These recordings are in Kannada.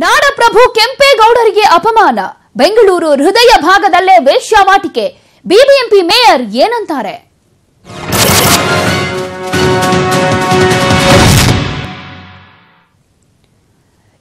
ನಾಡಪ್ರಭು ಕೆಂಪೇಗೌಡರಿಗೆ ಅಪಮಾನ. ಬೆಂಗಳೂರು ಹೃದಯ ಭಾಗದಲ್ಲೇ ವೇಶ್ಯಾವಾಟಿಕೆ. ಬಿಬಿಎಂಪಿ ಮೇಯರ್ ಏನಂತಾರೆ?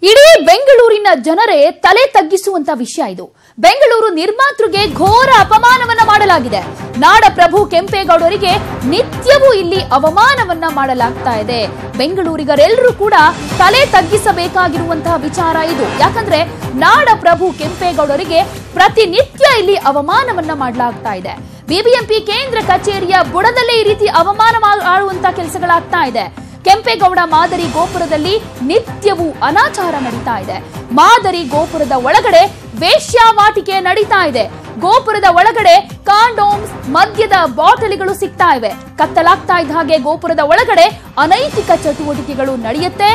ಇಡೀ ಬೆಂಗಳೂರಿನ ಜನರೇ ತಲೆ ತಗ್ಗಿಸುವಂತ ವಿಷಯ ಇದು. ಬೆಂಗಳೂರು ನಿರ್ಮಾತೃಗೆ ಘೋರ ಅಪಮಾನವನ್ನ ಮಾಡಲಾಗಿದೆ. ನಾಡಪ್ರಭು ಕೆಂಪೇಗೌಡರಿಗೆ ನಿತ್ಯವೂ ಇಲ್ಲಿ ಅವಮಾನವನ್ನ ಮಾಡಲಾಗ್ತಾ ಇದೆ. ಬೆಂಗಳೂರಿಗರೆಲ್ಲರೂ ಕೂಡ ತಲೆ ತಗ್ಗಿಸಬೇಕಾಗಿರುವಂತಹ ವಿಚಾರ ಇದು. ಯಾಕಂದ್ರೆ ನಾಡಪ್ರಭು ಕೆಂಪೇಗೌಡರಿಗೆ ಪ್ರತಿನಿತ್ಯ ಇಲ್ಲಿ ಅವಮಾನವನ್ನ ಮಾಡಲಾಗ್ತಾ ಇದೆ. ಬಿಬಿಎಂಪಿ ಕೇಂದ್ರ ಕಚೇರಿಯ ಬುಡದಲ್ಲೇ ಈ ರೀತಿ ಅವಮಾನ ಮಾಡುವಂತ ಕೆಲಸಗಳಾಗ್ತಾ ಇದೆ. ಕೆಂಪೇಗೌಡ ಮಾದರಿ ಗೋಪುರದಲ್ಲಿ ನಿತ್ಯವೂ ಅನಾಚಾರ ನಡೀತಾ ಇದೆ. ಮಾದರಿ ಗೋಪುರದ ಒಳಗಡೆ ವೇಶ್ಯಾವಾಟಿಕೆ ನಡೀತಾ ಇದೆ. ಗೋಪುರದ ಒಳಗಡೆ ಕಾಂಡೋಮ್ಸ್, ಮದ್ಯದ ಬಾಟಲಿಗಳು ಸಿಗ್ತಾ ಇವೆ. ಕತ್ತಲಾಗ್ತಾ ಇದ್ದ ಹಾಗೆ ಗೋಪುರದ ಒಳಗಡೆ ಅನೈತಿಕ ಚಟುವಟಿಕೆಗಳು ನಡೆಯುತ್ತೆ.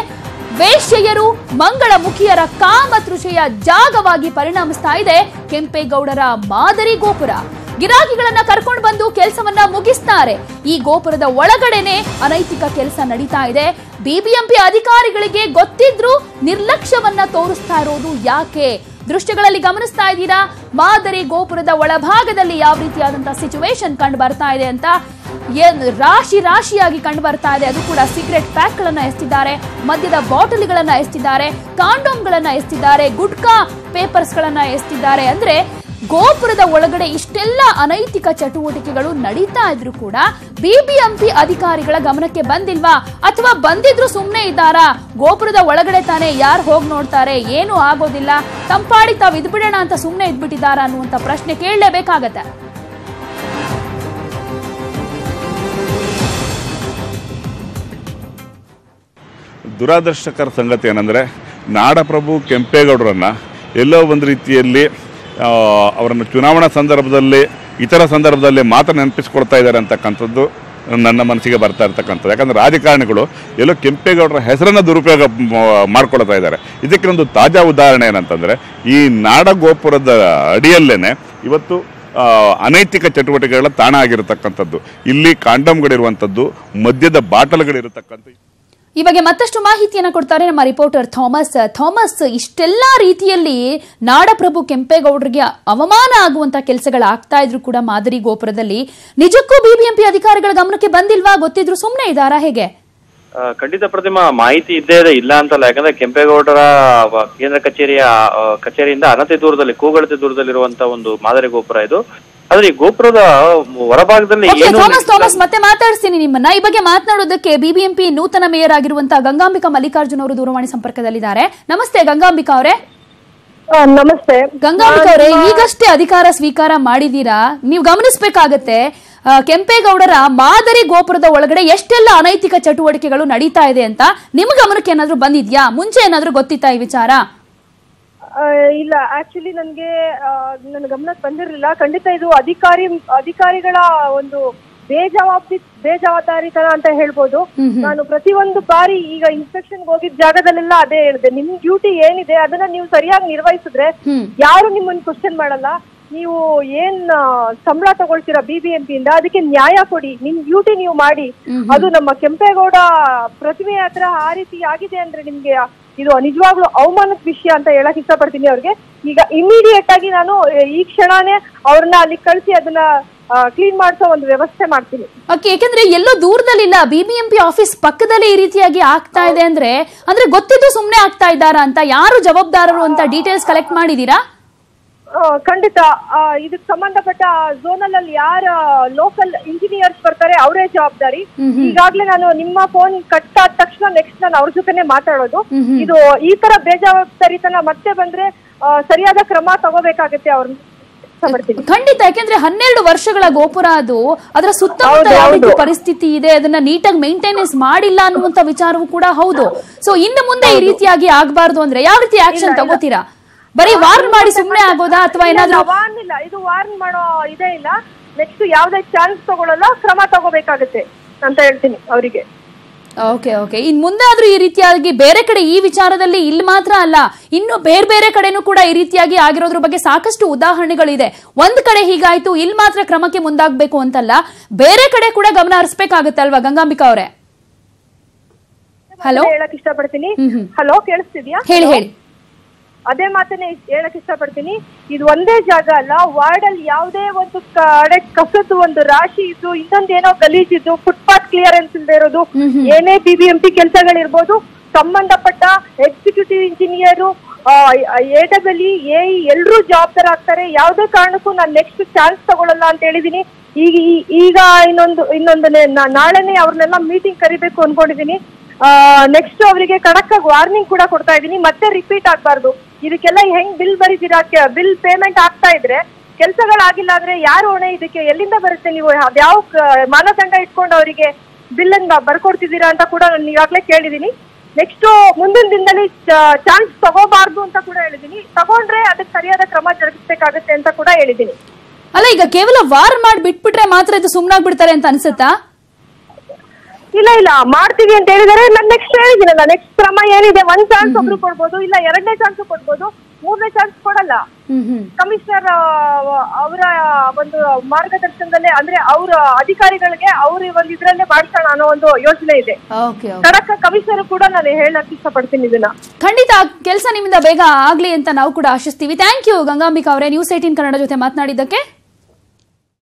ವೇಶ್ಯೆಯರು ಮಂಗಳ ಮುಖಿಯರ ಕಾಮತೃಷೆಯ ಜಾಗವಾಗಿ ಪರಿಣಮಿಸ್ತಾ ಇದೆ ಕೆಂಪೇಗೌಡರ ಮಾದರಿ ಗೋಪುರ. ಗಿರಾಕಿಗಳನ್ನ ಕರ್ಕೊಂಡು ಬಂದು ಕೆಲಸವನ್ನ ಮುಗಿಸ್ತಾರೆ. ಈ ಗೋಪುರದ ಒಳಗಡೆನೆ ಅನೈತಿಕ ಕೆಲಸ ನಡೀತಾ ಇದೆ. ಬಿಬಿಎಂಪಿ ಅಧಿಕಾರಿಗಳಿಗೆ ಗೊತ್ತಿದ್ರೂ ನಿರ್ಲಕ್ಷ್ಯವನ್ನ ತೋರಿಸ್ತಾ ಇರೋದು ಯಾಕೆ? ದೃಶ್ಯಗಳಲ್ಲಿ ಗಮನಿಸ್ತಾ ಇದ್ದೀರಾ, ಮಾದರಿ ಗೋಪುರದ ಒಳಭಾಗದಲ್ಲಿ ಯಾವ ರೀತಿಯಾದಂತಹ ಸಿಚುವೇಶನ್ ಕಂಡು ಬರ್ತಾ ಇದೆ ಅಂತ. ರಾಶಿಯಾಗಿ ಕಂಡು ಬರ್ತಾ ಇದೆ. ಅದು ಕೂಡ ಸಿಗರೆಟ್ ಪ್ಯಾಕ್ ಗಳನ್ನ ಎಸ್ತಿದ್ದಾರೆ, ಮದ್ಯದ ಬಾಟಲಿಗಳನ್ನ ಎಸ್ತಿದ್ದಾರೆ, ಕಾಂಡೋಮ್ಗಳನ್ನ ಎಸ್ತಿದ್ದಾರೆ, ಗುಡ್ಕಾ ಪೇಪರ್ಸ್ ಗಳನ್ನ ಎಸ್ತಿದ್ದಾರೆ. ಅಂದ್ರೆ ಗೋಪುರದ ಒಳಗಡೆ ಇಷ್ಟೆಲ್ಲ ಅನೈತಿಕ ಚಟುವಟಿಕೆಗಳು ನಡೀತಾ ಇದ್ರು ಕೂಡ ಬಿಬಿಎಂಪಿ ಅಧಿಕಾರಿಗಳ ಗಮನಕ್ಕೆ ಬಂದಿಲ್ವಾ? ಅಥವಾ ಬಂದಿದ್ರು ಸುಮ್ಮನೆ ಇದ್ದಾರಾ? ಗೋಪುರದ ಒಳಗಡೆ ತಾನೇ ಯಾರು ಹೋಗಿ ನೋಡ್ತಾರೆ, ಏನು ಆಗೋದಿಲ್ಲ, ತಂಪಾಡಿ ತಾವು ಇದ್ಬಿಡೋಣ ಅಂತ ಸುಮ್ಮನೆ ಇದ್ಬಿಟ್ಟಿದ್ದಾರಾ ಅನ್ನುವಂತ ಪ್ರಶ್ನೆ ಕೇಳಲೇಬೇಕಾಗತ್ತೆ. ದುರಾದೃಷ್ಟಕರ ಸಂಗತಿ ಏನಂದರೆ, ನಾಡಪ್ರಭು ಕೆಂಪೇಗೌಡರನ್ನ ಎಲ್ಲೋ ಒಂದು ರೀತಿಯಲ್ಲಿ ಅವರನ್ನು ಚುನಾವಣಾ ಸಂದರ್ಭದಲ್ಲಿ, ಇತರ ಸಂದರ್ಭದಲ್ಲಿ ಮಾತ್ರ ನೆನಪಿಸ್ಕೊಳ್ತಾ ಇದ್ದಾರೆ ಅಂತಕ್ಕಂಥದ್ದು ನನ್ನ ಮನಸ್ಸಿಗೆ ಬರ್ತಾ ಇರ್ತಕ್ಕಂಥದ್ದು. ಯಾಕಂದರೆ ರಾಜಕಾರಣಿಗಳು ಎಲ್ಲೋ ಕೆಂಪೇಗೌಡರ ಹೆಸರನ್ನು ದುರುಪಯೋಗ ಮಾಡ್ಕೊಳ್ತಾ ಇದ್ದಾರೆ. ಇದಕ್ಕೊಂದು ತಾಜಾ ಉದಾಹರಣೆ ಏನಂತಂದರೆ, ಈ ನಾಡಗೋಪುರದ ಅಡಿಯಲ್ಲೇ ಇವತ್ತು ಅನೈತಿಕ ಚಟುವಟಿಕೆಗಳ ತಾಣ ಆಗಿರತಕ್ಕಂಥದ್ದು. ಇಲ್ಲಿ ಕಾಂಡಮ್ಗಳಿರುವಂಥದ್ದು, ಮದ್ಯದ ಬಾಟಲ್ಗಳಿರತಕ್ಕಂಥ. ಈ ಬಗ್ಗೆ ಮತ್ತಷ್ಟು ಮಾಹಿತಿಯನ್ನ ಕೊಡ್ತಾರೆ ನಮ್ಮ ರಿಪೋರ್ಟರ್ ಥಾಮಸ್. ಇಷ್ಟೆಲ್ಲಾ ರೀತಿಯಲ್ಲಿ ನಾಡಪ್ರಭು ಕೆಂಪೇಗೌಡರಿಗೆ ಅವಮಾನ ಆಗುವಂತ ಕೆಲಸಗಳಾಗ್ತಾ ಇದ್ರು ಕೂಡ ಮಾದರಿ ಗೋಪುರದಲ್ಲಿ ನಿಜಕ್ಕೂ ಬಿಬಿಎಂಪಿ ಅಧಿಕಾರಿಗಳ ಗಮನಕ್ಕೆ ಬಂದಿಲ್ವಾ? ಗೊತ್ತಿದ್ರು ಸುಮ್ಮನೆ ಇದ್ದಾರಾ? ಹೇಗೆ? ಖಂಡಿತ ಪ್ರತಿಮಾ, ಮಾಹಿತಿ ಇದ್ದೇ ಇದೆ, ಇಲ್ಲ ಅಂತಲ್ಲ. ಯಾಕಂದ್ರೆ ಕೆಂಪೇಗೌಡರ ಕೇಂದ್ರ ಕಚೇರಿಯಿಂದ ಅನತಿ ದೂರದಲ್ಲಿ, ಕೂಗಳತೆ ದೂರದಲ್ಲಿರುವಂತಹ ಒಂದು ಮಾದರಿ ಗೋಪುರ ಇದು. ಆದ್ರೆ ಈ ಗೋಪುರದ ಹೊರಭಾಗದಲ್ಲಿ ಥಾಮಸ್ ಮತ್ತೆ ಮಾತಾಡ್ತೀನಿ ನಿಮ್ಮನ್ನ. ಈ ಬಗ್ಗೆ ಮಾತನಾಡೋದಕ್ಕೆ ಬಿಬಿಎಂಪಿ ನೂತನ ಮೇಯರ್ ಆಗಿರುವಂತಹ ಗಂಗಾಂಬಿಕಾ ಮಲ್ಲಿಕಾರ್ಜುನ್ ಅವರು ದೂರವಾಣಿ ಸಂಪರ್ಕದಲ್ಲಿದ್ದಾರೆ. ನಮಸ್ತೆ ಗಂಗಾಂಬಿಕಾ ಅವರೇ. ನಮಸ್ತೆ ಗಂಗಾಂಬಿಕಾ ಅವರೇ, ಈಗಷ್ಟೇ ಅಧಿಕಾರ ಸ್ವೀಕಾರ ಮಾಡಿದೀರಾ. ನೀವು ಗಮನಿಸಬೇಕಾಗತ್ತೆ, ಕೆಂಪೇಗೌಡರ ಮಾದರಿ ಗೋಪುರದ ಒಳಗಡೆ ಎಷ್ಟೆಲ್ಲ ಅನೈತಿಕ ಚಟುವಟಿಕೆಗಳು ನಡೀತಾ ಇದೆ ಅಂತ ನಿಮ್ ಗಮನಕ್ಕೆ ಏನಾದ್ರು ಬಂದಿದ್ಯಾ? ಮುಂಚೆ ಏನಾದ್ರು ಗೊತ್ತಿತ್ತಾ ಈ ವಿಚಾರ? ಇಲ್ಲ, ಆಕ್ಚುಲಿ ನನ್ನ ಗಮನಕ್ಕೆ ಬಂದಿರಲಿಲ್ಲ. ಖಂಡಿತ ಇದು ಅಧಿಕಾರಿಗಳ ಒಂದು ಬೇಜವಾಬ್ದಾರಿತನ ಅಂತ ಹೇಳ್ಬೋದು. ನಾನು ಪ್ರತಿಯೊಂದು ಬಾರಿ ಈಗ ಇನ್ಸ್ಪೆಕ್ಷನ್ ಹೋಗಿದ್ದ ಜಾಗದಲ್ಲೆಲ್ಲ ಅದೇ ಹೇಳಿದೆ, ನಿಮ್ ಡ್ಯೂಟಿ ಏನಿದೆ ಅದನ್ನ ನೀವು ಸರಿಯಾಗಿ ನಿರ್ವಹಿಸಿದ್ರೆ ಯಾರು ನಿಮ್ಮನ್ನ ಕ್ವಶನ್ ಮಾಡಲ್ಲ. ನೀವು ಏನ್ ಸಂಬಳ ತಗೊಳ್ತೀರಾ ಬಿಬಿಎಂಪಿ ಇಂದ, ಅದಕ್ಕೆ ನ್ಯಾಯ ಕೊಡಿ, ನಿಮ್ ಡ್ಯೂಟಿ ನೀವು ಮಾಡಿ. ಅದು ನಮ್ಮ ಕೆಂಪೇಗೌಡ ಪ್ರತಿಮೆ ಹತ್ರ ಆ ರೀತಿ ಆಗಿದೆ ಅಂದ್ರೆ ನಿಮ್ಗೆ ಇದು ನಿಜವಾಗ್ಲೂ ಅವಮಾನದ ವಿಷಯ ಅಂತ ಹೇಳಕ್ ಇಷ್ಟಪಡ್ತೀನಿ ಅವ್ರಿಗೆ. ಈಗ ಇಮಿಡಿಯೇಟ್ ಆಗಿ ನಾನು ಈ ಕ್ಷಣನೇ ಅವ್ರನ್ನ ಅಲ್ಲಿ ಕಳಿಸಿ ಅದನ್ನ ಕ್ಲೀನ್ ಮಾಡಿಸೋ ಒಂದು ವ್ಯವಸ್ಥೆ ಮಾಡ್ತೀನಿ. ಯಾಕಂದ್ರೆ ಎಲ್ಲೋ ದೂರದಲ್ಲಿಲ್ಲ, ಬಿಬಿಎಂಪಿ ಆಫೀಸ್ ಪಕ್ಕದಲ್ಲಿ ಈ ರೀತಿಯಾಗಿ ಆಗ್ತಾ ಇದೆ ಅಂದ್ರೆ ಗೊತ್ತಿದ್ದು ಸುಮ್ನೆ ಆಗ್ತಾ ಇದ್ದಾರಾ ಅಂತ, ಯಾರು ಜವಾಬ್ದಾರರು ಅಂತ ಡೀಟೇಲ್ಸ್ ಕಲೆಕ್ಟ್ ಮಾಡಿದೀರಾ? ಖಂಡಿತ ಇದಕ್ಕೆ ಸಂಬಂಧಪಟ್ಟ ಝೋನಲ್ ಅಲ್ಲಿ ಯಾರ ಲೋಕಲ್ ಇಂಜಿನಿಯರ್ಸ್ ಬರ್ತಾರೆ ಅವರೇ ಜವಾಬ್ದಾರಿ. ಈಗಾಗ್ಲೇ ನಾನು ನಿಮ್ಮ ಫೋನ್ ಕಟ್ ಆದ ತಕ್ಷಣ ನೆಕ್ಸ್ಟ್ ನಾನು ಅವ್ರ ಜೊತೆನೆ ಮಾತಾಡೋದು. ಇದು ಈ ತರ ಬೇಜವಾಬ್ದಾರಿತನ ಮತ್ತೆ ಬಂದ್ರೆ ಸರಿಯಾದ ಕ್ರಮ ತಗೋಬೇಕಾಗತ್ತೆ ಅವ್ರನ್ನ. ಖಂಡಿತ, ಯಾಕೆಂದ್ರೆ 12 ವರ್ಷಗಳ ಗೋಪುರ ಅದು, ಅದರ ಸುತ್ತಮುತ್ತ ಯಾವ ರೀತಿ ಪರಿಸ್ಥಿತಿ ಇದೆ, ಅದನ್ನ ನೀಟಾಗಿ ಮೇಂಟೆನೆನ್ಸ್ ಮಾಡಿಲ್ಲ ಅನ್ನುವಂತ ವಿಚಾರವೂ ಕೂಡ ಹೌದು. ಸೊ ಇನ್ನು ಮುಂದೆ ಈ ರೀತಿಯಾಗಿ ಆಗ್ಬಾರ್ದು ಅಂದ್ರೆ ಯಾವ ರೀತಿ ಆಕ್ಷನ್ ತಗೋತೀರಾ? ಬರೀ ವಾರ್ನ್ ಮಾಡಿ ಸುಮ್ಮನೆ ಆಗೋದಾ ಅಥವಾ ಏನಾದ್ರು? ವಾರ್ನ್ ಇಲ್ಲ, ಇದು ವಾರ್ನ್ ಮಾಡೋ ಇದೇ ಇಲ್ಲ. ನೆಕ್ಸ್ಟ್ ಯಾವ್ದೇ ಚಾನ್ಸ್ ತಗೊಳ್ಳಲ್ಲ, ಕ್ರಮ ತಗೋಬೇಕಾಗತ್ತೆ ಅಂತ ಹೇಳ್ತೀನಿ ಅವರಿಗೆ. ಓಕೆ. ಇನ್ ಮುಂದೆ ಆದ್ರೂ ಈ ರೀತಿಯಾಗಿ ಬೇರೆ ಕಡೆ ಈ ವಿಚಾರದಲ್ಲಿ ಇಲ್ಲಿ ಮಾತ್ರ ಅಲ್ಲ, ಇನ್ನು ಬೇರೆ ಕಡೆನೂ ಕೂಡ ಈ ರೀತಿಯಾಗಿ ಆಗಿರೋದ್ರ ಬಗ್ಗೆ ಸಾಕಷ್ಟು ಉದಾಹರಣೆಗಳಿದೆ. ಒಂದ್ ಕಡೆ ಹೀಗಾಯ್ತು, ಇಲ್ಲಿ ಮಾತ್ರ ಕ್ರಮಕ್ಕೆ ಮುಂದಾಗಬೇಕು ಅಂತಲ್ಲ, ಬೇರೆ ಕಡೆ ಕೂಡ ಗಮನ ಹರಿಸಬೇಕಾಗತ್ತೆ ಅಲ್ವಾ ಗಂಗಾಂಬಿಕಾ ಅವರೇ? ಹೇಳಕ್ ಇಷ್ಟಪಡ್ತೀನಿ. ಹಲೋ, ಕೇಳಿಸ್ತಿದ್ಯಾ? ಹೇಳಿ. ಅದೇ ಮಾತನ್ನೇ ಹೇಳಕ್ ಇಷ್ಟಪಡ್ತೀನಿ. ಇದು ಒಂದೇ ಜಾಗ ಅಲ್ಲ, ವಾರ್ಡ್ ಅಲ್ಲಿ ಯಾವುದೇ ಒಂದು ಕಡೆ ಕಸದ್ದು ಒಂದು ರಾಶಿ ಇದ್ದು, ಇನ್ನೊಂದೇನೋ ಗಲೀಜಿದ್ದು, ಫುಟ್ಪಾತ್ ಕ್ಲಿಯರೆನ್ಸ್ ಇಲ್ಲದೆ ಇರೋದು, ಏನೇ BBMP ಕೆಲಸಗಳಿರ್ಬೋದು, ಸಂಬಂಧಪಟ್ಟ ಎಕ್ಸಿಕ್ಯೂಟಿವ್ ಇಂಜಿನಿಯರು, AEE, AE ಎಲ್ಲರೂ ಜವಾಬ್ದಾರ ಆಗ್ತಾರೆ. ಯಾವುದೇ ಕಾರಣಕ್ಕೂ ನಾನು ನೆಕ್ಸ್ಟ್ ಚಾನ್ಸ್ ತಗೊಳ್ಳಲ್ಲ ಅಂತ ಹೇಳಿದೀನಿ. ಈಗ ಇನ್ನೊಂದು ನಾಳೆನೆ ಅವ್ರನ್ನೆಲ್ಲ ಮೀಟಿಂಗ್ ಕರಿಬೇಕು ಅನ್ಕೊಂಡಿದೀನಿ. ನೆಕ್ಸ್ಟ್ ಅವರಿಗೆ ಖಡಕ್ ಆಗಿ ವಾರ್ನಿಂಗ್ ಕೂಡ ಕೊಡ್ತಾ ಇದ್ದೀನಿ, ಮತ್ತೆ ರಿಪೀಟ್ ಆಗ್ಬಾರ್ದು. ಇದಕ್ಕೆಲ್ಲ ಹೆಂಗ್ ಬಿಲ್ ಬರೀತೀರಾ, ಬಿಲ್ ಪೇಮೆಂಟ್ ಆಗ್ತಾ ಇದ್ರೆ ಕೆಲಸಗಳಾಗಿಲ್ಲ ಅಂದ್ರೆ ಯಾರು ಹೊಣೆ? ಇದಕ್ಕೆ ಎಲ್ಲಿಂದ ಬರುತ್ತೆ? ನೀವು ಯಾವ ಮಾನದಂಡ ಇಟ್ಕೊಂಡು ಅವರಿಗೆ ಬಿಲ್ ಅನ್ನ ಬರ್ಕೊಡ್ತಿದ್ದೀರಾ ಅಂತ ಕೂಡ ನಾನು ಈಗಾಗಲೇ ಕೇಳಿದೀನಿ. ನೆಕ್ಸ್ಟ್ ಮುಂದಿನ ದಿನದಲ್ಲಿ ಚಾನ್ಸ್ ತಗೋಬಾರ್ದು ಅಂತ ಕೂಡ ಹೇಳಿದೀನಿ. ತಗೊಂಡ್ರೆ ಅದಕ್ಕೆ ಸರಿಯಾದ ಕ್ರಮ ಜರುಗಿಸಬೇಕಾಗುತ್ತೆ ಅಂತ ಕೂಡ ಹೇಳಿದೀನಿ. ಅಲ್ಲ, ಈಗ ಕೇವಲ ವಾರ್ ಮಾಡಿ ಬಿಟ್ಬಿಟ್ರೆ ಮಾತ್ರ ಇದು ಸುಮ್ನಾಗ್ಬಿಡ್ತಾರೆ ಅಂತ ಅನ್ಸುತ್ತಾ? ಇಲ್ಲ ಮಾಡ್ತೀವಿ ಅಂತ ಹೇಳಿದರೆ ನಾನು ನೆಕ್ಸ್ಟ್ ಹೇಳಿದ್ದೀನಲ್ಲ, ನೆಕ್ಸ್ಟ್ ಕ್ರಮ ಏನಿದೆ, ಒಂದ್ ಚಾನ್ಸ್ ಒಬ್ರು ಕೊಡ್ಬೋದು, ಇಲ್ಲ 2ನೇ ಚಾನ್ಸ್ ಕೊಡ್ಬೋದು, 3ನೇ ಚಾನ್ಸ್ ಕೊಡಲ್ಲ. ಕಮಿಷನರ್ ಅವರ ಒಂದು ಮಾರ್ಗದರ್ಶನದಲ್ಲೇ, ಅಂದ್ರೆ ಅವರ ಅಧಿಕಾರಿಗಳಿಗೆ ಅವ್ರ ಒಂದು ಇದ್ರಲ್ಲೇ ಮಾಡ್ಸೋಣ ಅನ್ನೋ ಒಂದು ಯೋಚನೆ ಇದೆ. ಖಡಕ್ ಕಮಿಷನರ್ ಕೂಡ ನಾನು ಹೇಳಕ್ ಇಷ್ಟಪಡ್ತೀನಿ ಇದನ್ನ. ಖಂಡಿತ ಕೆಲಸ ನಿಮ್ಮಿಂದ ಬೇಗ ಆಗ್ಲಿ ಅಂತ ನಾವು ಕೂಡ ಆಶಿಸ್ತೀವಿ. ಥ್ಯಾಂಕ್ ಯು ಗಂಗಾಂಬಿಕಾ ಅವರೇ, ನ್ಯೂಸ್ 18 ಕನ್ನಡ ಜೊತೆ ಮಾತನಾಡಿದ್ದಕ್ಕೆ.